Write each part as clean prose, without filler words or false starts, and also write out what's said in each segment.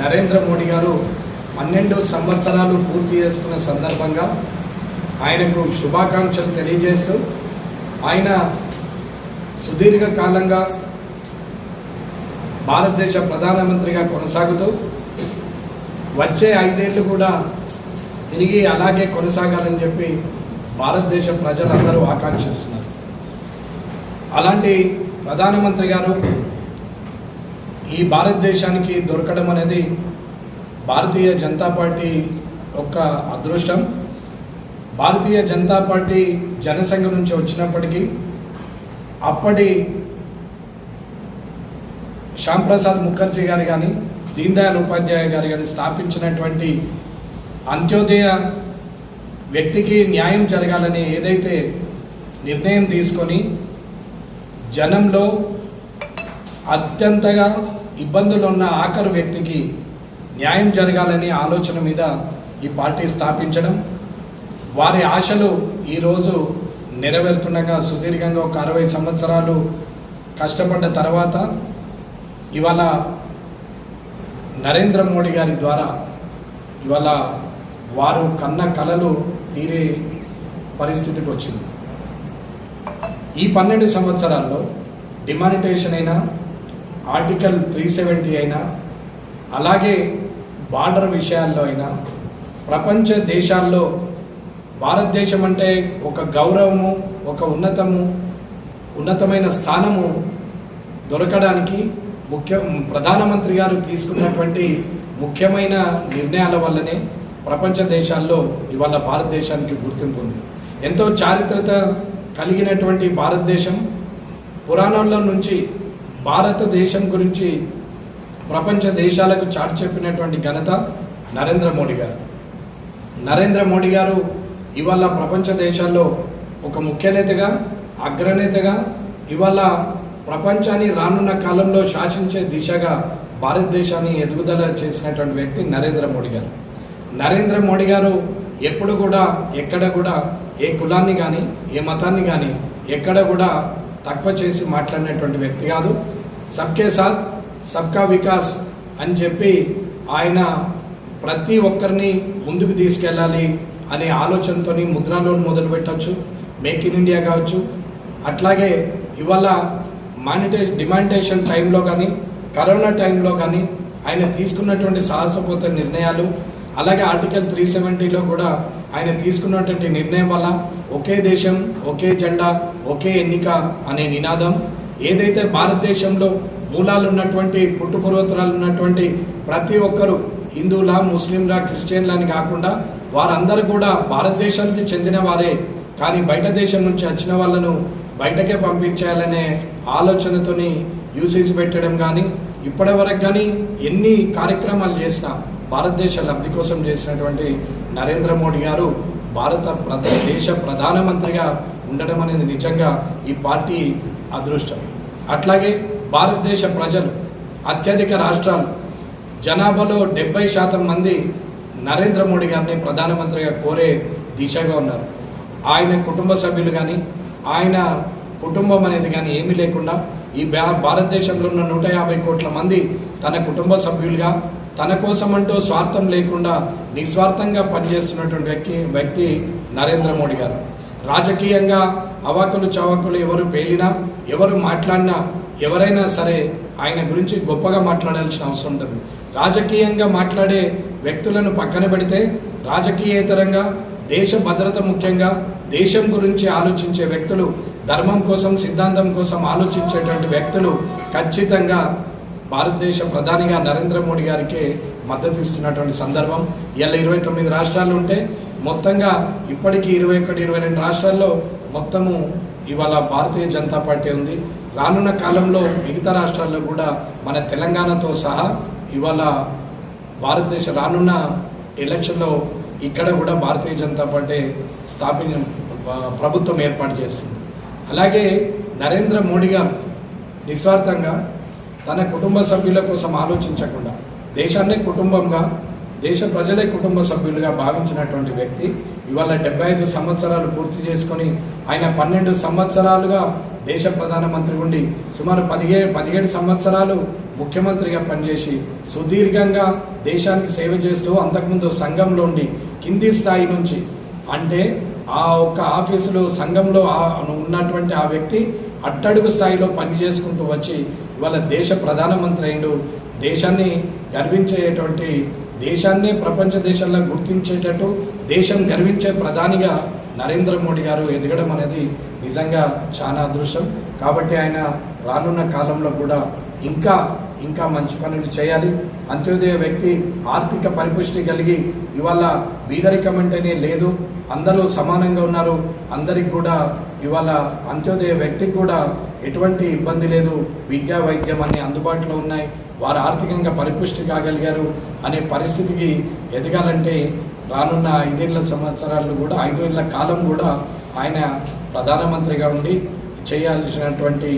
నరేంద్ర మోడీ గారు 12 సంవత్సరాలు పూర్తి చేసుకున్న సందర్భంగా ఆయనకు శుభాకాంక్షలు తెలియజేస్తూ ఆయన సుదీర్ఘకాలంగా భారతదేశ ప్రధానమంత్రిగా కొనసాగుతూ వచ్చే 5 ఏళ్ళు కూడా తిరిగి అలాగే కొనసాగాలని చెప్పి భారతదేశ ప్రజలందరూ ఆకాంక్షిస్తున్నారు. అలాంటి ప్రధానమంత్రి గారు ఈ భారతదేశానికి దొరకడం అనేది భారతీయ జనతా పార్టీ యొక్క అదృష్టం. భారతీయ జనతా పార్టీ జనసంఘ నుంచి వచ్చినప్పటికీ అప్పటి శ్యామ్ ప్రసాద్ ముఖర్జీ గారు కానీ దీన్ దయాళ్ ఉపాధ్యాయ గారు కానీ స్థాపించినటువంటి అంత్యోదయ వ్యక్తికి న్యాయం జరగాలని ఏదైతే నిర్ణయం తీసుకొని జనంలో అత్యంతగా ఇబ్బందులు ఉన్న ఆఖరు వ్యక్తికి న్యాయం జరగాలని ఆలోచన మీద ఈ పార్టీ స్థాపించడం, వారి ఆశలు ఈరోజు నెరవేరుతుండగా సుదీర్ఘంగా ఒక 60 సంవత్సరాలు కష్టపడ్డ తర్వాత ఇవాళ నరేంద్ర మోడీ గారి ద్వారా ఇవాళ వారు కన్న కలలు తీరే పరిస్థితికి వచ్చింది. ఈ 12 సంవత్సరాల్లో డిమానిటైజేషన్ అయినా, ఆర్టికల్ 370 అయినా, అలాగే బార్డర్ విషయాల్లో అయినా ప్రపంచ దేశాల్లో భారతదేశం అంటే ఒక గౌరవము, ఒక ఉన్నతమైన స్థానము దొరకడానికి ప్రధానమంత్రి గారు తీసుకున్నటువంటి ముఖ్యమైన నిర్ణయాల వల్లనే ప్రపంచ దేశాల్లో ఇవాళ భారతదేశానికి గుర్తింపు ఉంది. ఎంతో చారిత్రత కలిగినటువంటి భారతదేశం పురాణాల్లో నుంచి భారతదేశం గురించి ప్రపంచ దేశాలకు చాటి చెప్పినటువంటి ఘనత నరేంద్ర మోడీ గారు. నరేంద్ర మోడీ గారు ఇవాళ ప్రపంచ దేశాల్లో ఒక ముఖ్య నేతగా, అగ్రనేతగా ఇవాళ ప్రపంచాన్ని రానున్న కాలంలో శాసించే దిశగా భారతదేశాన్ని ఎదుగుదల చేసినటువంటి వ్యక్తి నరేంద్ర మోడీ గారు. నరేంద్ర మోడీ గారు ఎప్పుడు కూడా ఎక్కడ కూడా ఏ కులాన్ని కానీ ఏ మతాన్ని కానీ ఎక్కడ కూడా తక్కువ చేసి మాట్లాడినటువంటి వ్యక్తి కాదు. సబ్కే సాత్ సబ్కా వికాస్ అని చెప్పి ఆయన ప్రతి ఒక్కరిని ముందుకు తీసుకెళ్ళాలి అనే ఆలోచనతో ముద్రా లోన్ మొదలు పెట్టచ్చు, మేక్ ఇన్ ఇండియా కావచ్చు. అట్లాగే ఇవాళ డిమానిటైజేషన్ టైంలో కానీ కరోనా టైంలో కానీ ఆయన తీసుకున్నటువంటి సాహసపోత నిర్ణయాలు, అలాగే ఆర్టికల్ 370లో కూడా ఆయన తీసుకున్నటువంటి నిర్ణయం వల్ల ఒకే దేశం, ఒకే జెండా, ఒకే ఎన్నిక అనే నినాదం ఏదైతే భారతదేశంలో మూలాలు ఉన్నటువంటి పుట్టుపూర్వోత్తరాలు ఉన్నటువంటి ప్రతి ఒక్కరూ హిందువులా, ముస్లింలా, క్రిస్టియన్లని కాకుండా వారందరూ కూడా భారతదేశానికి చెందిన వారే, కానీ బయట దేశం నుంచి వచ్చిన వాళ్ళను బయటకే పంపించాలనే ఆలోచనతోని యూసీసీ పెట్టడం కానీ ఇప్పటి వరకు కానీ ఎన్ని కార్యక్రమాలు చేసినా భారతదేశ లబ్ధి కోసం చేసినటువంటి నరేంద్ర మోడీ గారు దేశ ప్రధానమంత్రిగా ఉండడం అనేది నిజంగా ఈ పార్టీ అదృష్టం. అట్లాగే భారతదేశ ప్రజలు అత్యధిక రాష్ట్రాలు జనాభాలో 70% మంది నరేంద్ర మోడీ గారిని ప్రధానమంత్రిగా కోరే దిశగా ఉన్నారు. ఆయన కుటుంబ సభ్యులు కానీ ఆయన కుటుంబం అనేది కానీ ఏమీ లేకుండా ఈ భారతదేశంలో ఉన్న 150 కోట్ల మంది తన కుటుంబ సభ్యులుగా తన కోసం అంటూ స్వార్థం లేకుండా నిస్వార్థంగా పనిచేస్తున్నటువంటి వ్యక్తి నరేంద్ర మోడీ గారు. రాజకీయంగా అవాకులు చవాకులు ఎవరు పేలినా, ఎవరు మాట్లాడినా, ఎవరైనా సరే ఆయన గురించి గొప్పగా మాట్లాడాల్సిన అవసరం ఉంటుంది. రాజకీయంగా మాట్లాడే వ్యక్తులను పక్కన పెడితే రాజకీయేతరంగా దేశ భద్రత ముఖ్యంగా దేశం గురించి ఆలోచించే వ్యక్తులు, ధర్మం కోసం, సిద్ధాంతం కోసం ఆలోచించేటువంటి వ్యక్తులు ఖచ్చితంగా భారతదేశ ప్రధానిగా నరేంద్ర మోడీ గారికి మద్దతు ఇస్తున్నటువంటి సందర్భం. ఇలా 29 రాష్ట్రాలు ఉంటే మొత్తంగా ఇప్పటికీ 21-22 రాష్ట్రాల్లో మొత్తము ఇవాళ భారతీయ జనతా పార్టీ ఉంది. రానున్న కాలంలో మిగతా రాష్ట్రాల్లో కూడా మన తెలంగాణతో సహా ఇవాళ భారతదేశ రానున్న ఎలక్షన్లో ఇక్కడ కూడా భారతీయ జనతా పార్టీ ప్రభుత్వం ఏర్పాటు చేస్తుంది. అలాగే నరేంద్ర మోడీ గారు నిస్వార్థంగా తన కుటుంబ సభ్యుల కోసం ఆలోచించకుండా దేశాన్నే కుటుంబంగా, దేశ ప్రజలే కుటుంబ సభ్యులుగా భావించినటువంటి వ్యక్తి ఇవాళ 75 సంవత్సరాలు పూర్తి చేసుకొని ఆయన 12 సంవత్సరాలుగా దేశ ప్రధానమంత్రి ఉండి సుమారు 17 సంవత్సరాలు ముఖ్యమంత్రిగా పనిచేసి సుదీర్ఘంగా దేశానికి సేవ చేస్తూ అంతకుముందు సంఘంలో ఉండి కింది స్థాయి నుంచి అంటే ఆ ఒక్క ఆఫీసులో సంఘంలో ఉన్నటువంటి ఆ వ్యక్తి అట్టడుగు స్థాయిలో పని చేసుకుంటూ వచ్చి ఇవాళ దేశ ప్రధానమంత్రి అయిండు. దేశాన్ని గర్వించేటువంటి, దేశాన్నే ప్రపంచ దేశాల్లో గుర్తించేటట్టు దేశం గర్వించే ప్రధానిగా నరేంద్ర మోడీ గారు ఎదగడం అనేది నిజంగా చాలా అదృష్టం. కాబట్టి ఆయన రానున్న కాలంలో కూడా ఇంకా మంచి పనులు చేయాలి. అంత్యోదయ వ్యక్తి ఆర్థిక పరిపుష్టి కలిగి ఇవాళ బీదరికం అంటేనే లేదు, అందరూ సమానంగా ఉన్నారు, అందరికి కూడా ఇవాళ అంత్యోదయ వ్యక్తికి కూడా ఎటువంటి ఇబ్బంది లేదు, విద్యా వైద్యం అన్ని అందుబాటులో ఉన్నాయి, వారు ఆర్థికంగా పరిపుష్టి కాగలిగారు అనే పరిస్థితికి ఎదగాలంటే రానున్న 5 సంవత్సరాలు కూడా 5 ఏళ్ల కాలం కూడా ఆయన ప్రధానమంత్రిగా ఉండి చేయాల్సినటువంటి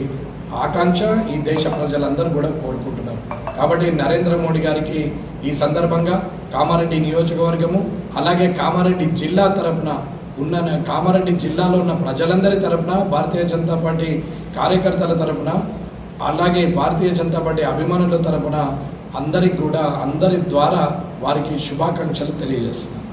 ఆకాంక్ష ఈ దేశ ప్రజలందరూ కూడా కోరుకుంటున్నారు. కాబట్టి నరేంద్ర మోడీ గారికి ఈ సందర్భంగా కామారెడ్డి నియోజకవర్గము అలాగే కామారెడ్డి జిల్లా తరపున కామారెడ్డి జిల్లాలో ఉన్న ప్రజలందరి తరపున, భారతీయ జనతా పార్టీ కార్యకర్తల తరపున, అలాగే భారతీయ జనతా పార్టీ అభిమానుల తరపున అందరికి కూడా అందరి ద్వారా వారికి శుభాకాంక్షలు తెలియజేస్తున్నాను.